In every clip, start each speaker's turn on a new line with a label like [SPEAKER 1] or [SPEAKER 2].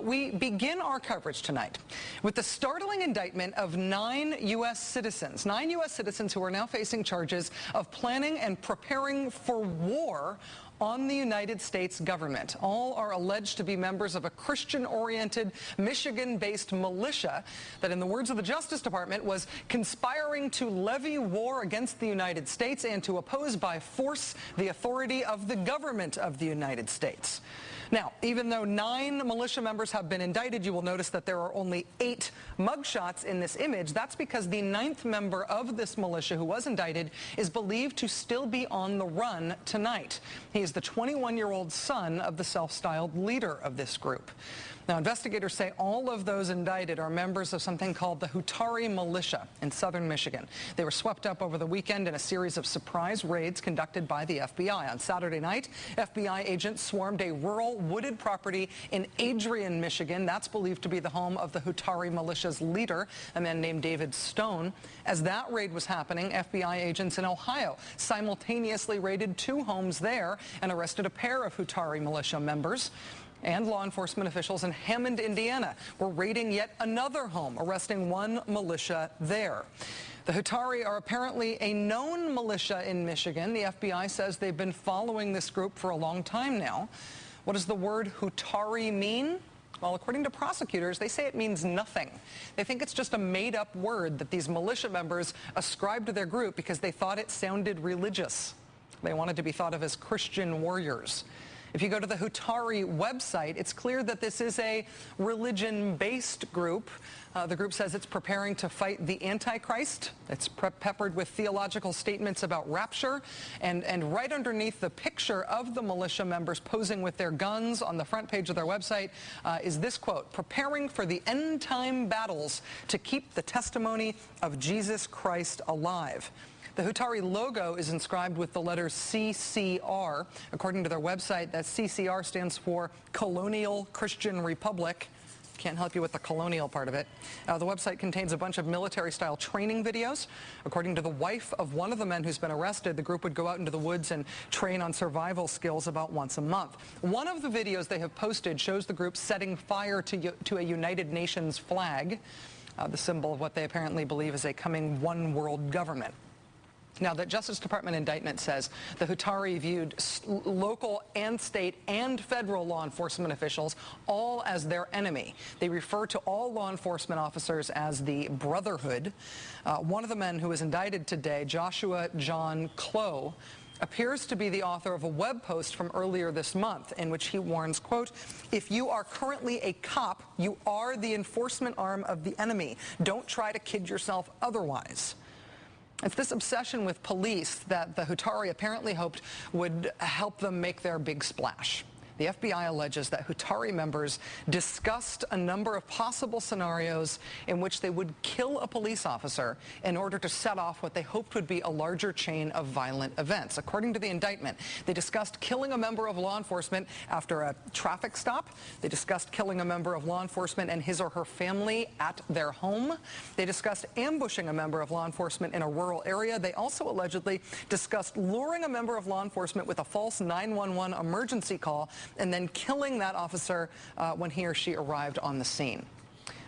[SPEAKER 1] We begin our coverage tonight with the startling indictment of 9 U.S. citizens. 9 U.S. citizens who are now facing charges of planning and preparing for war on the United States government. All are alleged to be members of a Christian-oriented, Michigan-based militia that, in the words of the Justice Department, was conspiring to levy war against the United States and to oppose by force the authority of the government of the United States. Now, even though 9 militia members have been indicted, you will notice that there are only 8 mugshots in this image. That's because the 9th member of this militia who was indicted is believed to still be on the run tonight. He is the 21-year-old son of the self-styled leader of this group. Now, investigators say all of those indicted are members of something called the Hutaree Militia in southern Michigan. They were swept up over the weekend in a series of surprise raids conducted by the FBI. On Saturday night, FBI agents swarmed a rural wooded property in Adrian, Michigan. That's believed to be the home of the Hutaree Militia's leader, a man named David Stone. As that raid was happening, FBI agents in Ohio simultaneously raided 2 homes there and arrested a pair of Hutaree militia members. And law enforcement officials in Hammond, Indiana, were raiding yet another home, arresting 1 militia there. The Hutaree are apparently a known militia in Michigan. The FBI says they've been following this group for a long time now. What does the word Hutaree mean? Well, according to prosecutors, they say it means nothing. They think it's just a made-up word that these militia members ascribed to their group because they thought it sounded religious. They wanted to be thought of as Christian warriors. If you go to the Hutaree website, it's clear that this is a religion-based group. The group says it's preparing to fight the Antichrist. It's peppered with theological statements about rapture. And right underneath the picture of the militia members posing with their guns on the front page of their website is this quote: "Preparing for the end-time battles to keep the testimony of Jesus Christ alive." The Hutaree logo is inscribed with the letters CCR. According to their website, that CCR stands for Colonial Christian Republic. Can't help you with the colonial part of it. The website contains a bunch of military-style training videos. According to the wife of one of the men who's been arrested, the group would go out into the woods and train on survival skills about once a month. One of the videos they have posted shows the group setting fire to a United Nations flag, the symbol of what they apparently believe is a coming one world government. Now, the Justice Department indictment says the Hutaree viewed local and state and federal law enforcement officials all as their enemy. They refer to all law enforcement officers as the Brotherhood. One of the men who was indicted today, Joshua John Clough, appears to be the author of a web post from earlier this month in which he warns, quote, "If you are currently a cop, you are the enforcement arm of the enemy. Don't try to kid yourself otherwise." It's this obsession with police that the Hutaree apparently hoped would help them make their big splash. The FBI alleges that Hutaree members discussed a number of possible scenarios in which they would kill a police officer in order to set off what they hoped would be a larger chain of violent events. According to the indictment, they discussed killing a member of law enforcement after a traffic stop. They discussed killing a member of law enforcement and his or her family at their home. They discussed ambushing a member of law enforcement in a rural area. They also allegedly discussed luring a member of law enforcement with a false 911 emergency call and then killing that officer when he or she arrived on the scene.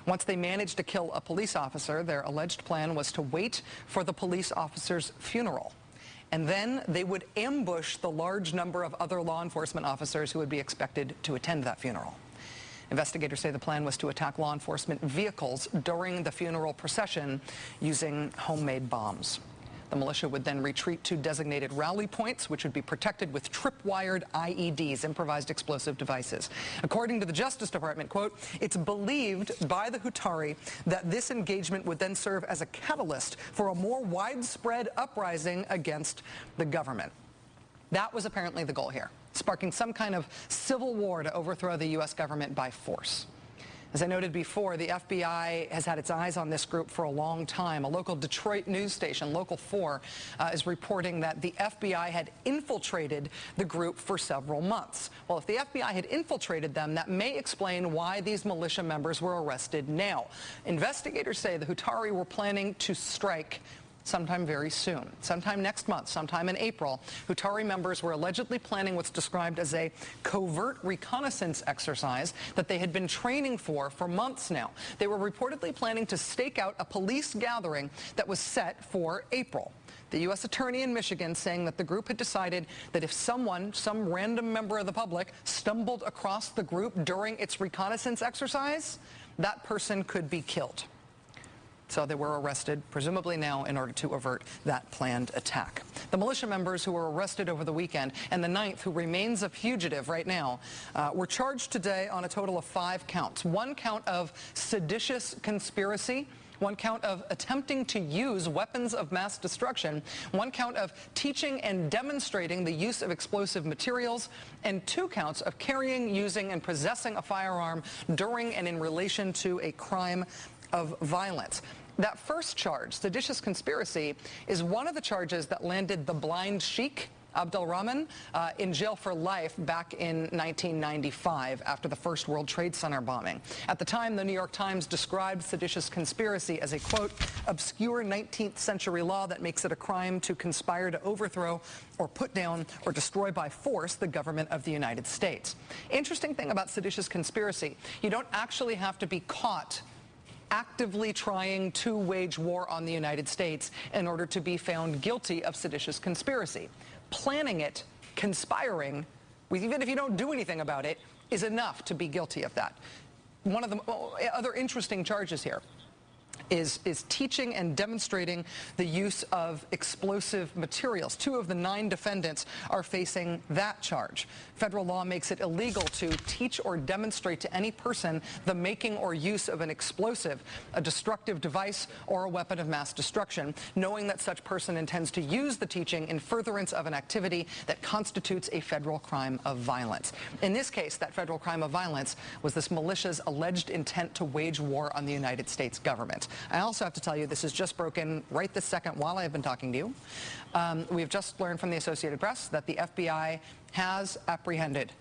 [SPEAKER 1] Once they managed to kill a police officer, their alleged plan was to wait for the police officer's funeral. And then they would ambush the large number of other law enforcement officers who would be expected to attend that funeral. Investigators say the plan was to attack law enforcement vehicles during the funeral procession using homemade bombs. The militia would then retreat to designated rally points, which would be protected with tripwired IEDs, improvised explosive devices. According to the Justice Department, quote, "It's believed by the Hutaree that this engagement would then serve as a catalyst for a more widespread uprising against the government." That was apparently the goal here, sparking some kind of civil war to overthrow the U.S. government by force. As I noted before, the FBI has had its eyes on this group for a long time. A local Detroit news station, Local 4, is reporting that the FBI had infiltrated the group for several months. Well, if the FBI had infiltrated them, that may explain why these militia members were arrested now. Investigators say the Hutaree were planning to strike sometime very soon, sometime next month, sometime in April, Hutaree members were allegedly planning what's described as a covert reconnaissance exercise that they had been training for months now. They were reportedly planning to stake out a police gathering that was set for April. The U.S. attorney in Michigan saying that the group had decided that if some random member of the public stumbled across the group during its reconnaissance exercise, that person could be killed. So they were arrested, presumably now, in order to avert that planned attack. The militia members who were arrested over the weekend and the 9th, who remains a fugitive right now, were charged today on a total of 5 counts. 1 count of seditious conspiracy, 1 count of attempting to use weapons of mass destruction, 1 count of teaching and demonstrating the use of explosive materials, and 2 counts of carrying, using, and possessing a firearm during and in relation to a crime of violence. That first charge, seditious conspiracy, is one of the charges that landed the blind sheik, Abdelrahman, in jail for life back in 1995 after the first World Trade Center bombing. At the time, the New York Times described seditious conspiracy as a, quote, obscure 19th century law that makes it a crime to conspire to overthrow or put down or destroy by force the government of the United States. Interesting thing about seditious conspiracy, you don't actually have to be caught actively trying to wage war on the United States in order to be found guilty of seditious conspiracy. Planning it, conspiring, even if you don't do anything about it, is enough to be guilty of that. One of the other interesting charges here is teaching and demonstrating the use of explosive materials. 2 of the 9 defendants are facing that charge. Federal law makes it illegal to teach or demonstrate to any person the making or use of an explosive, a destructive device, or a weapon of mass destruction, knowing that such person intends to use the teaching in furtherance of an activity that constitutes a federal crime of violence. In this case, that federal crime of violence was this militia's alleged intent to wage war on the United States government. I also have to tell you, this has just broken right this second while I have been talking to you. We've just learned from the Associated Press that the FBI has apprehended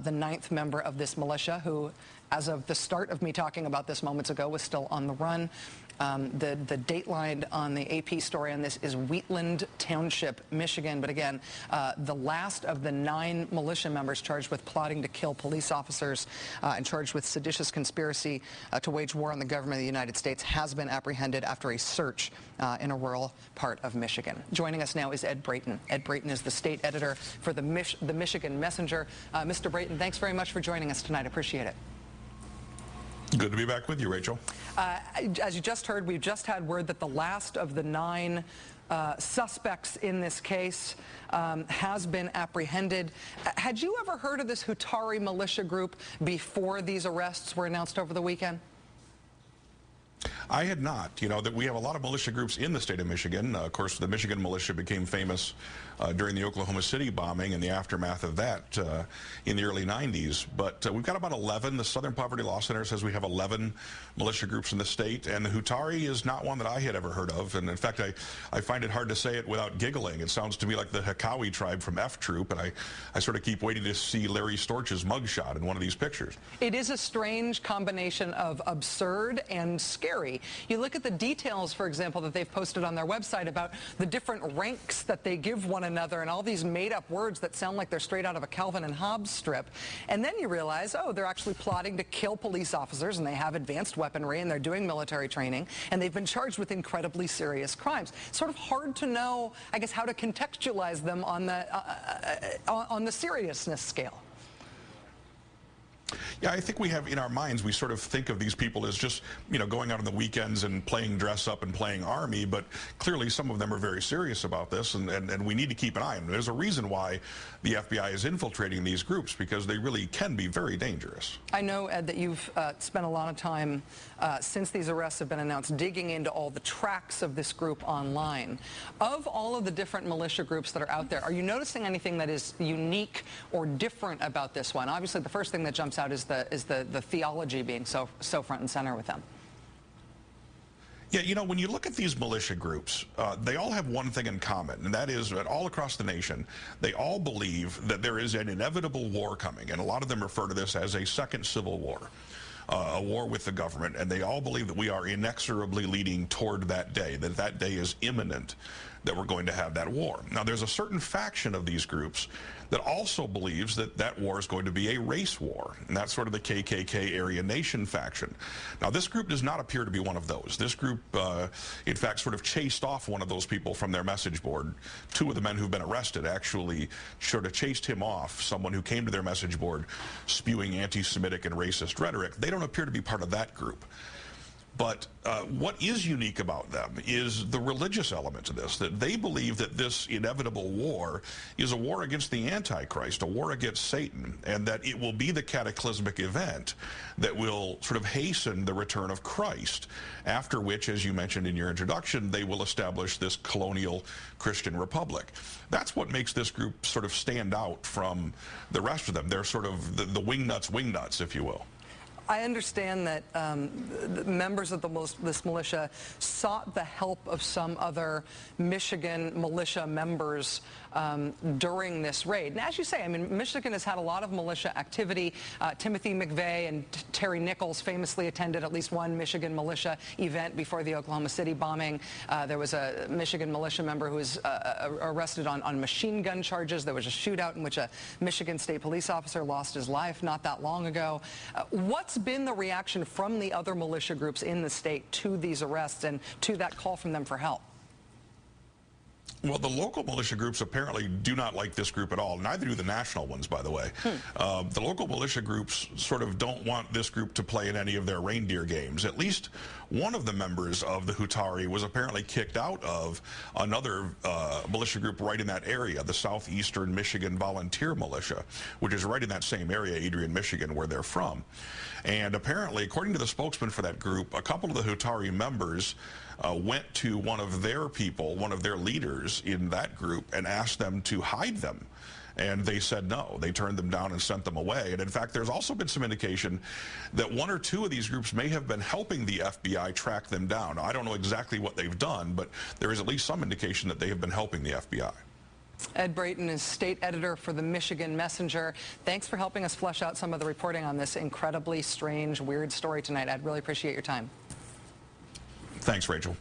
[SPEAKER 1] the 9th member of this militia who, as of the start of me talking about this moments ago, was still on the run. The dateline on the AP story on this is Wheatland Township, Michigan. But again, the last of the 9 militia members charged with plotting to kill police officers and charged with seditious conspiracy to wage war on the government of the United States has been apprehended after a search in a rural part of Michigan. Joining us now is Ed Brayton. Ed Brayton is the state editor for the Michigan Messenger. Mr. Brayton, thanks very much for joining us tonight. I appreciate it.
[SPEAKER 2] Good to be back with you, Rachel.
[SPEAKER 1] As you just heard, we've just had word that the last of the 9 suspects in this case has been apprehended. Had you ever heard of this Hutaree militia group before these arrests were announced over the weekend?
[SPEAKER 2] I had not. You know, that we have a lot of militia groups in the state of Michigan. Of course, the Michigan militia became famous during the Oklahoma City bombing and the aftermath of that in the early 90s. But we've got about 11. The Southern Poverty Law Center says we have 11 militia groups in the state, and the Hutaree is not one that I had ever heard of. And in fact, I find it hard to say it without giggling. It sounds to me like the Hakawee tribe from F Troop, and I sort of keep waiting to see Larry Storch's mugshot in one of these pictures.
[SPEAKER 1] It is a strange combination of absurd and scary. You look at the details, for example, that they've posted on their website about the different ranks that they give one another and all these made-up words that sound like they're straight out of a Calvin and Hobbes strip. And then you realize, oh, they're actually plotting to kill police officers, and they have advanced weaponry, and they're doing military training, and they've been charged with incredibly serious crimes. It's sort of hard to know, I guess, how to contextualize them on the seriousness scale.
[SPEAKER 2] Yeah, I think we have in our minds, we sort of think of these people as just, you know, going out on the weekends and playing dress up and playing army, but clearly some of them are very serious about this, and we need to keep an eye on them. There's a reason why the FBI is infiltrating these groups, because they really can be very dangerous.
[SPEAKER 1] I know, Ed, that you've spent a lot of time since these arrests have been announced digging into all the tracks of this group online. Of all of the different militia groups that are out there, are you noticing anything that is unique or different about this one? Obviously, the first thing that jumps out is the theology being so front and center with them.
[SPEAKER 2] Yeah, you know, when you look at these militia groups, they all have one thing in common, and that is that all across the nation, they all believe that there is an inevitable war coming, and a lot of them refer to this as a second civil war. a war with the government, and they all believe that we are inexorably leading toward that day, that that day is imminent, that we're going to have that war. Now, there's a certain faction of these groups that also believes that that war is going to be a race war, and that's sort of the KKK Aryan Nation faction. Now, this group does not appear to be one of those. This group, in fact, sort of chased off one of those people from their message board. Two of the men who've been arrested actually sort of chased him off, someone who came to their message board spewing anti-Semitic and racist rhetoric. They don't appear to be part of that group. But what is unique about them is the religious element of this, that they believe that this inevitable war is a war against the Antichrist, a war against Satan, and that it will be the cataclysmic event that will sort of hasten the return of Christ, after which, as you mentioned in your introduction, they will establish this colonial Christian republic. That's what makes this group sort of stand out from the rest of them. They're sort of the wingnuts, if you will.
[SPEAKER 1] I understand that the members of this militia sought the help of some other Michigan militia members during this raid. And as you say, I mean, Michigan has had a lot of militia activity. Timothy McVeigh and Terry Nichols famously attended at least one Michigan militia event before the Oklahoma City bombing. There was a Michigan militia member who was arrested on machine gun charges. There was a shootout in which a Michigan State police officer lost his life not that long ago. What's been the reaction from the other militia groups in the state to these arrests and to that call from them for help?
[SPEAKER 2] Well, the local militia groups apparently do not like this group at all. Neither do the national ones, by the way. The local militia groups sort of don't want this group to play in any of their reindeer games. At least one of the members of the Hutaree was apparently kicked out of another militia group right in that area, the Southeastern Michigan Volunteer Militia, which is right in that same area, Adrian, Michigan, where they're from. And apparently, according to the spokesman for that group, a couple of the Hutaree members went to one of their people, one of their leaders in that group, and asked them to hide them. And they said no. They turned them down and sent them away. And in fact, there's also been some indication that one or two of these groups may have been helping the FBI track them down. Now, I don't know exactly what they've done, but there is at least some indication that they have been helping the FBI.
[SPEAKER 1] Ed Brayton is state editor for the Michigan Messenger. Thanks for helping us flesh out some of the reporting on this incredibly strange, weird story tonight. Ed, really appreciate your time.
[SPEAKER 2] Thanks, Rachel.